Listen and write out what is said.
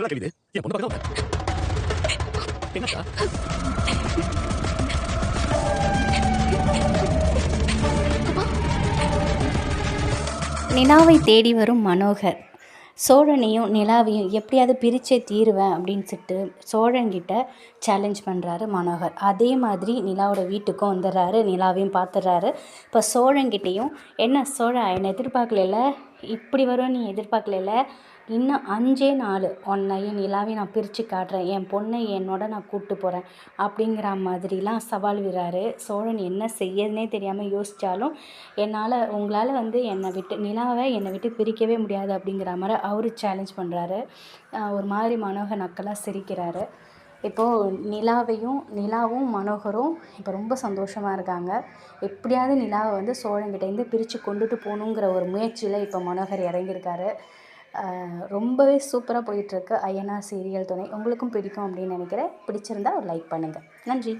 கேள்வி கேக்குது என் பொண்ணு பக்கம் என்னக்கா நிலாவை தேடி வரும் மனோகர் சோழனையும் நிலாவையும் எப்படியாவது பிரித்தே தீருவேன் அப்படின்னு சொல்லிட்டு சோழன்கிட்ட சேலஞ்ச் பண்ணுறாரு மனோகர். அதே மாதிரி நிலாவோட வீட்டுக்கும் வந்துடுறாரு, நிலாவையும் பார்த்துடுறாரு. இப்போ சோழன்கிட்டேயும் என்ன சோழா என்னை எதிர்பார்க்கல, இப்படி வரும் நீ எதிர்பார்க்கல, இன்னும் 5 நாள் உன்னையும் நிலாவையும் நான் பிரித்து காட்டுறேன், என் பொண்ணை என்னோட நான் கூப்பிட்டு போகிறேன் அப்படிங்கிற மாதிரிலாம் சவால் விடுறாரு. சோழன் என்ன செய்யறதுனே தெரியாமல் யோசித்தாலும் உங்களால் என்னை விட்டு பிரிக்கவே முடியாது அப்படிங்கிற மாதிரி அவரு சேலஞ்ச் பண்ணுறாரு. ஒரு மாதிரி மனோகர் நக்கலாக சிரிக்கிறாரு. இப்போது நிலாவும் மனோகரும் இப்போ ரொம்ப சந்தோஷமாக இருக்காங்க. எப்படியாவது நிலாவை சோழன்கிட்டேருந்து பிரித்து கொண்டுட்டு போகணுங்கிற ஒரு முயற்சியில் இப்போ மனோகர் இறங்கியிருக்காரு. ரொம்பவே சூப்பராக போயிட்டுருக்கு ஐயனார் சீரியல் துணை. உங்களுக்கும் பிடிக்கும் அப்படின்னு நினைக்கிறேன். பிடிச்சிருந்தா ஒரு லைக் பண்ணுங்கள். நன்றி.